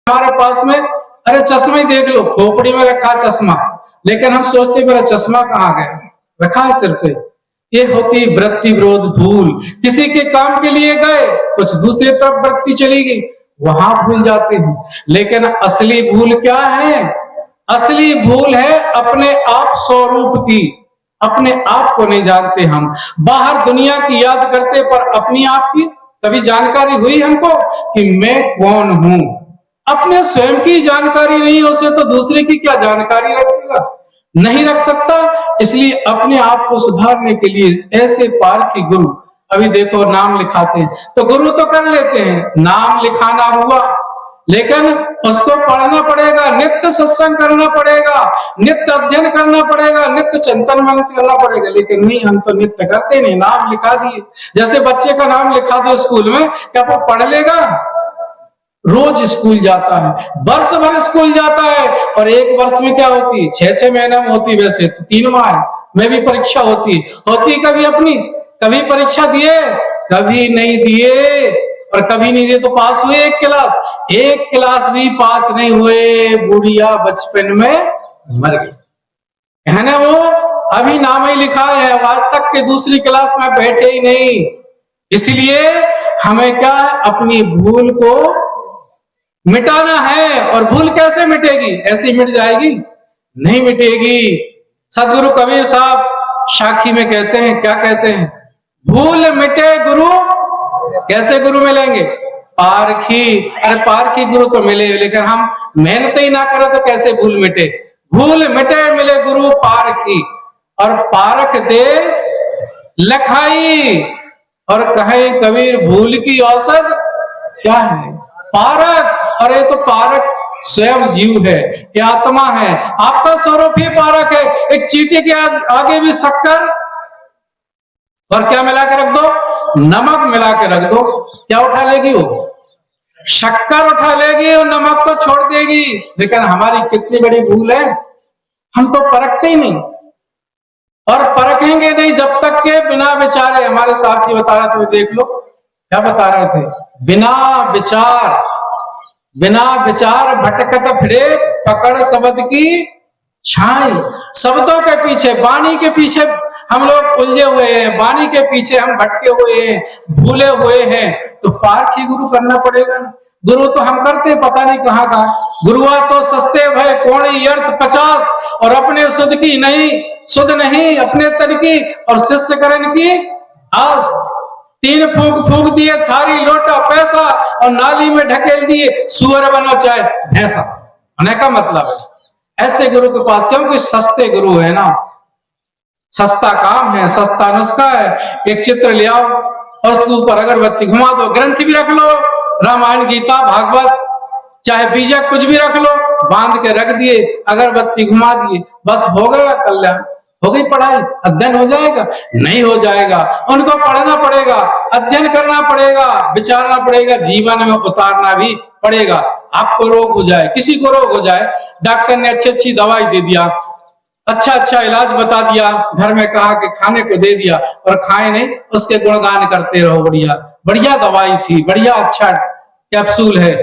हमारे पास में, अरे चश्मा ही देख लो, खोपड़ी में रखा चश्मा, लेकिन हम सोचते मेरा चश्मा कहाँ गया, रखा है सिर पे। ये होती वृत्ति विरोध भूल। किसी के काम के लिए गए, कुछ दूसरी तरफ वृत्ति चली गई, वहां भूल जाते हैं। लेकिन असली भूल क्या है? असली भूल है अपने आप स्वरूप की। अपने आप को नहीं जानते हम, बाहर दुनिया की याद करते पर अपनी आप की कभी जानकारी हुई हमको कि मैं कौन हूं? अपने स्वयं की जानकारी नहीं हो से तो दूसरे की क्या जानकारी रखेगा? नहीं रख सकता। इसलिए अपने आप को सुधारने के लिए ऐसे पारखी गुरु, अभी देखो नाम लिखाते हैं तो गुरु तो कर लेते हैं, नाम लिखाना हुआ, लेकिन उसको पढ़ना पड़ेगा, नित्य सत्संग करना पड़ेगा, नित्य अध्ययन करना पड़ेगा, नित्य चिंतन मनन करना पड़ेगा। लेकिन नहीं, हम तो नित्य करते नहीं, नाम लिखा दिए। जैसे बच्चे का नाम लिखा दो स्कूल में, क्या वो पढ़ लेगा? रोज स्कूल जाता है, वर्ष भर स्कूल जाता है, और एक वर्ष में क्या होती? 6-6 महीने में होती, वैसे तो 3 माह में भी परीक्षा होती। कभी अपनी, कभी परीक्षा दिए, कभी नहीं दिए, और कभी नहीं दिए तो पास हुए एक क्लास भी पास नहीं हुए, बुढ़िया बचपन में मर गई है ना। वो अभी नाम ही लिखा है, आज तक के दूसरी क्लास में बैठे ही नहीं। इसलिए हमें क्या है? अपनी भूल को मिटाना है। और भूल कैसे मिटेगी? ऐसे ही मिट जाएगी? नहीं मिटेगी। सदगुरु कबीर साहब साखी में कहते हैं, क्या कहते हैं? भूल मिटे गुरु, कैसे गुरु मिलेंगे? पारखी। अरे पारखी गुरु तो मिले, लेकिन हम मेहनत ही ना करें तो कैसे भूल मिटे? भूल मिटे मिले गुरु पारखी, और पारख दे लखाई। और कहे कबीर भूल की औसत क्या है? पारक। अरे तो पारक स्वयं जीव है, ये आत्मा है, आपका स्वरूप ही पारक है। एक चींटी के आगे भी शक्कर और क्या मिला के रख दो? नमक मिला के रख दो, क्या उठा लेगी वो? शक्कर उठा लेगी और नमक को छोड़ देगी। लेकिन हमारी कितनी बड़ी भूल है, हम तो परखते ही नहीं, और परखेंगे नहीं जब तक के बिना विचारे। हमारे साहब जी बता रहे थे, देख लो क्या बता रहे थे, बिना विचार भटकत फिरे, पकड़ शब्द की छाई। शब्दों के पीछे, वाणी के पीछे हम लोग उलझे हुए हैं, वाणी के पीछे हम भटके हुए हैं, भूले हुए हैं। तो पारखी गुरु करना पड़ेगा ना। गुरु तो हम करते पता नहीं कहाँ का। गुरुआ तो सस्ते भय कोणी अर्थ 50, और अपने सुध की नहीं, सुध नहीं अपने तन की, और शिष्य करण की आस। 3 फूंक दिए थारी लोटा पैसा, और नाली में ढकेल दिए सुअर बनो चाहे भैंसा। होने का मतलब है ऐसे गुरु के पास, क्योंकि सस्ते गुरु है ना, सस्ता काम है, सस्ता नुस्खा है। एक चित्र ले आओ और उसके ऊपर अगरबत्ती घुमा दो, ग्रंथ भी रख लो, रामायण गीता भागवत चाहे बीजक कुछ भी रख लो, बांध के रख दिए, अगरबत्ती घुमा दिए, बस हो गया कल्याण, हो गई पढ़ाई। अध्ययन हो जाएगा? नहीं हो जाएगा। उनको पढ़ना पड़ेगा, अध्ययन करना पड़ेगा, विचारना पड़ेगा, जीवन में उतारना भी पड़ेगा। आपको रोग हो जाए, किसी को रोग हो जाए, डॉक्टर ने अच्छी दवाई दे दिया, अच्छा इलाज बता दिया, घर में कहा कि खाने को दे दिया, और खाए नहीं, उसके गुणगान करते रहो, बढ़िया दवाई थी, बढ़िया अच्छा कैप्सूल है,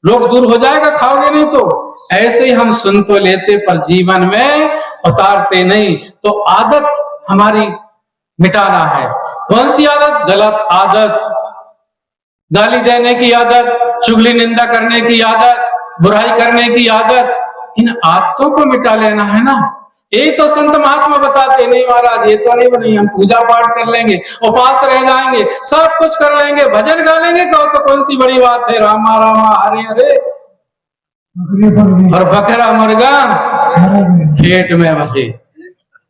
रोग दूर हो जाएगा, खाओगे नहीं तो। ऐसे ही हम सुन तो लेते पर जीवन में उतारते नहीं। तो आदत हमारी मिटाना है। कौन सी आदत? गलत आदत, गाली देने की आदत, चुगली निंदा करने की आदत, बुराई करने की आदत। इन आदतों को मिटा लेना है ना। यही तो संत महात्मा बताते, नहीं महाराज ये तो नहीं बनी, हम पूजा पाठ कर लेंगे, उपवास रह जाएंगे, सब कुछ कर लेंगे, भजन गा लेंगे, कहो तो कौन सी बड़ी बात है, रामा रामा हरे हरे, और बकरा मुर्गा पेट में भरे।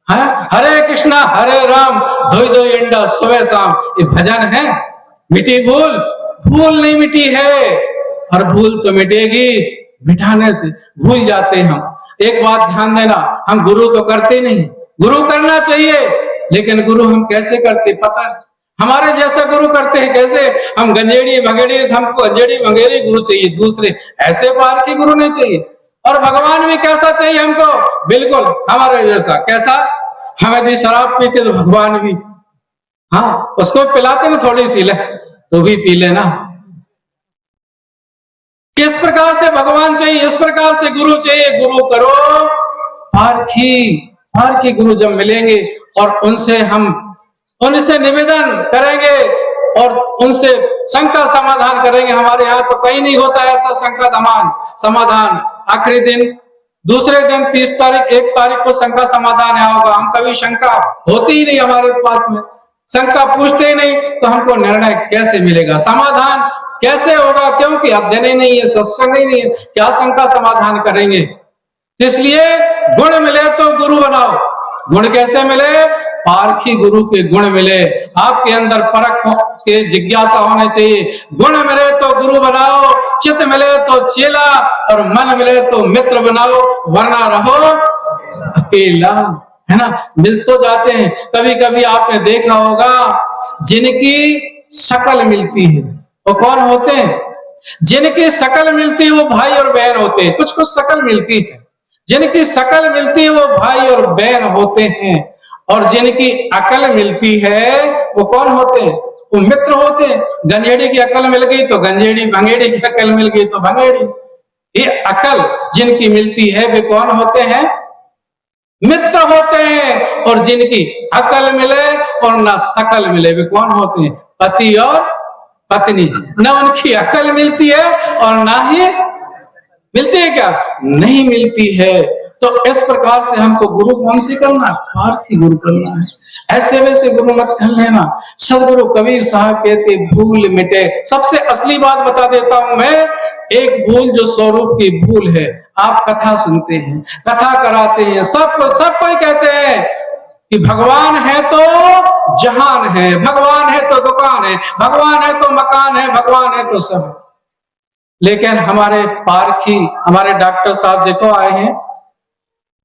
हरे कृष्णा हरे राम, दो अंडा सुबह शाम, ये भजन है। मिटी भूल? भूल नहीं मिटी है, और भूल तो मिटेगी मिटाने से। भूल जाते हम। एक बात ध्यान देना, हम गुरु तो करते नहीं, गुरु करना चाहिए, लेकिन गुरु हम कैसे करते पता है? हमारे जैसा गुरु करते हैं कैसे? हम गंजेड़ी भंगेड़ी, हमको गंजेड़ी भंगेड़ी गुरु चाहिए, दूसरे ऐसे पारखी गुरु नहीं चाहिए। और भगवान भी कैसा चाहिए हमको? बिल्कुल हमारे जैसा। कैसा? हम यदि शराब पीते तो भगवान भी, हाँ उसको पिलाते ना थोड़ी सी, ले तो भी पी लेना। किस प्रकार से भगवान चाहिए, इस प्रकार से गुरु चाहिए। गुरु करो पारखी गुरु जब मिलेंगे और उनसे निवेदन करेंगे और उनसे शंका समाधान करेंगे। हमारे यहाँ तो कहीं नहीं होता ऐसा शंका समाधान। आखिरी दिन, दूसरे दिन 30 तारीख 1 तारीख को शंका समाधान यहाँ होगा। हम कभी शंका होती ही नहीं हमारे पास में, शंका पूछते ही नहीं, तो हमको निर्णय कैसे मिलेगा, समाधान कैसे होगा? क्योंकि अध्ययन ही नहीं है, सत्संग ही नहीं है, क्या शंका समाधान करेंगे? इसलिए गुण मिले तो गुरु बनाओ। गुण कैसे मिले? पारखी गुरु के गुण मिले, आपके अंदर परख के जिज्ञासा होने चाहिए। गुण मिले तो गुरु बनाओ, चित्त मिले तो चेला, और मन मिले तो मित्र बनाओ, वरना रहो अकेला, है ना। मिल तो जाते हैं, कभी कभी आपने देखा होगा जिनकी शक्ल मिलती है वो कौन होते हैं? जिनकी शक्ल मिलती है वो भाई और बहन होते हैं। कुछ शक्ल मिलती है, जिनकी शक्ल मिलती है वो भाई और बहन होते हैं, और जिनकी अकल मिलती है वो कौन होते हैं? वो मित्र होते हैं। गंजेड़ी की अकल मिल गई तो गंजेड़ी, भंगेड़ी की अकल मिल गई तो भंगेड़ी। ये अकल जिनकी मिलती है वे कौन होते हैं? मित्र होते हैं। और जिनकी अकल मिले और ना शकल मिले वे कौन होते हैं? पति और पत्नी। न उनकी अकल मिलती है और ना ही मिलती है, क्या नहीं मिलती है। तो इस प्रकार से हमको गुरु कौन सी करना है? पारखी गुरु करना है। ऐसे वैसे गुरु मत कर लेना। सदगुरु कबीर साहब कहते भूल मिटे। सबसे असली बात बता देता हूं मैं, एक भूल जो स्वरूप की भूल है। आप कथा सुनते हैं, कथा कराते हैं, सब कोई कहते हैं कि भगवान है तो जहान है, भगवान है तो दुकान है, भगवान है तो मकान है, भगवान है तो सब। लेकिन हमारे पारखी, हमारे डॉक्टर साहब देखो आए हैं,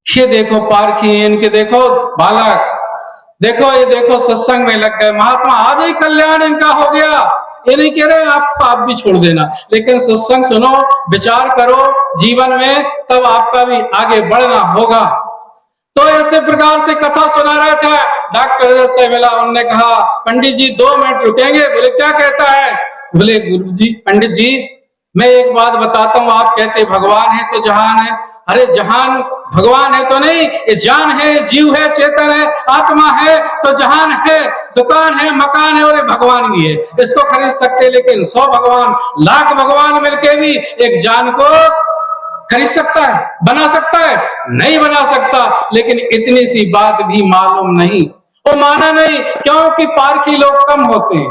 ये देखो पारखी, इनके देखो बालक, देखो ये देखो सत्संग में लग गए, महात्मा आज ही कल्याण इनका हो गया। ये नहीं कह रहे आप भी छोड़ देना, लेकिन सत्संग सुनो, विचार करो जीवन में, तब आपका भी आगे बढ़ना होगा। तो ऐसे प्रकार से कथा सुना रहा था, डॉक्टर से मिला, उन्होंने कहा पंडित जी 2 मिनट रुकेंगे? बोले क्या कहता है? बोले गुरु जी, पंडित जी मैं एक बात बताता हूँ, आप कहते भगवान है तो जहान है। अरे जहान भगवान है तो नहीं, ये जान है, जीव है, चेतन है, आत्मा है तो जहान है, दुकान है, मकान है, और ये भगवान भी है। इसको खरीद सकते, लेकिन 100 भगवान, लाख भगवान मिलके भी एक जान को खरीद सकता है, बना सकता है? नहीं बना सकता। लेकिन इतनी सी बात भी मालूम नहीं, वो माना नहीं, क्योंकि पारखी लोग कम होते हैं,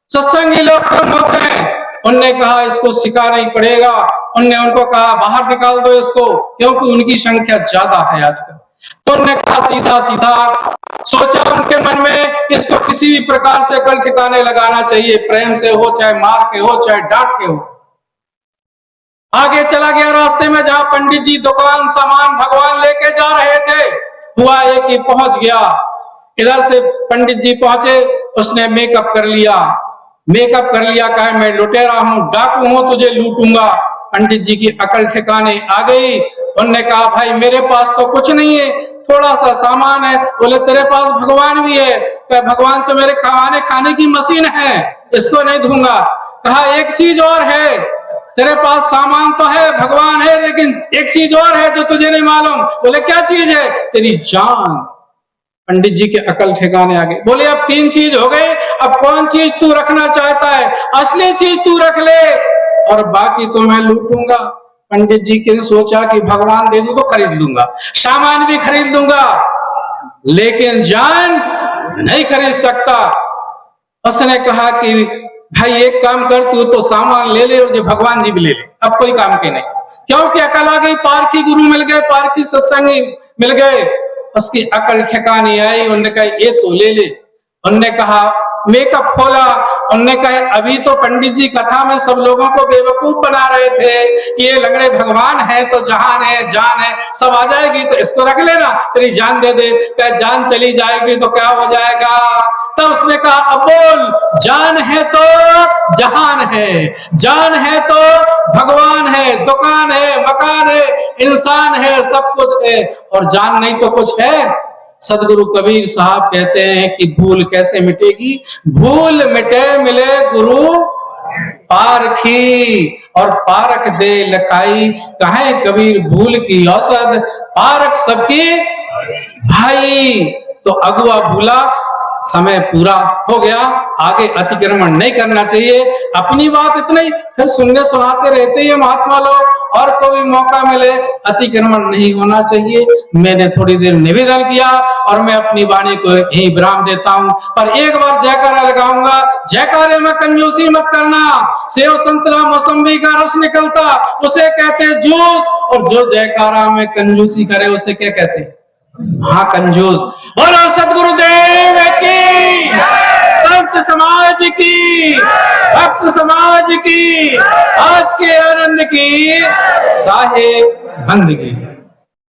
सत्संगी लोग कम होते हैं। उनने कहा इसको सिखाना ही पड़ेगा। उनने उनको कहा बाहर निकाल दो इसको, क्योंकि उनकी संख्या ज्यादा है आजकल। तो उन्होंने कहा सीधा सोचा उनके मन में, इसको किसी भी प्रकार से अकल ठिकाने लगाना चाहिए, प्रेम से हो, चाहे मार के हो, चाहे डांट के हो। आगे चला गया, रास्ते में जहां पंडित जी दुकान सामान भगवान लेके जा रहे थे, हुआ ये कि पहुंच गया। इधर से पंडित जी पहुंचे, उसने मेकअप कर लिया, कहा मैं लुटेरा हूं, डाकू हूं, तुझे लूटूंगा। पंडित जी की अकल ठिकाने आ गई। उन्होंने कहा भाई मेरे पास तो कुछ नहीं है, थोड़ा सा सामान है। बोले तेरे पास भगवान भी है? कहा भगवान तो मेरे खाने की मशीन है, इसको नहीं दूंगा। कहा एक चीज और है, तेरे पास सामान तो है, भगवान है, लेकिन एक चीज और है जो तुझे नहीं मालूम। बोले क्या चीज है? तेरी जान। पंडित जी के अकल ठिकाने आ गए। बोले अब 3 चीज हो गई, अब कौन चीज तू रखना चाहता है? असली चीज तू रख ले और बाकी तो मैं लूटूंगा। पंडित जी ने सोचा कि भगवान दे दूं तो खरीद लूंगा, सामान भी खरीद लूंगा, लेकिन जान नहीं खरीद सकता। उसने कहा कि भाई एक काम कर, तू तो सामान ले ले और जो भगवान जी भी ले ले, अब कोई काम के नहीं। क्योंकि अकल आ गई, पारखी गुरु मिल गए, पारखी सत्संगी मिल गए, उसकी अकल ठिकाने आई। उन्होंने कहा ये तो ले ले। उन्होंने कहा मेकअप खोला, उन्होंने कहा अभी तो पंडित जी कथा में सब लोगों को बेवकूफ बना रहे थे कि ये लंगड़े भगवान है तो जहान है, जान है, सब आ जाएगी तो इसको रख लेना, तेरी जान दे दे। क्या जान चली जाएगी तो क्या हो जाएगा? तब उसने कहा अब बोल, जान है तो जहान है, जान है तो भगवान है, दुकान है, मकान है, इंसान है, सब कुछ है, और जान नहीं तो कुछ है? सदगुरु कबीर साहब कहते हैं कि भूल कैसे मिटेगी? भूल मिटे मिले गुरु पारखी और पारक दे लखाई, कहे कबीर भूल की औसत, पारक सबकी भाई। तो अगुआ भूला, समय पूरा हो गया, आगे अतिक्रमण नहीं करना चाहिए। अपनी बात इतनी, फिर सुनने सुनाते रहते हैं महात्मा लोग, और कोई मौका मिले अतिक्रमण नहीं होना चाहिए। मैंने थोड़ी देर निवेदन किया और मैं अपनी वाणी को यही विराम देता हूं। पर एक बार जयकारा लगाऊंगा, जयकारे में कंजूसी मत करना। सेव संतरा मौसम्बी का रस निकलता उसे कहते जूस, और जो जयकारा में कंजूसी करे उसे क्या कहते? हाँ, कंजूस। बोलो सदगुरुदेव की, संत समाज की, भक्त समाज की, आज के आनंद की, साहेब बंदगी।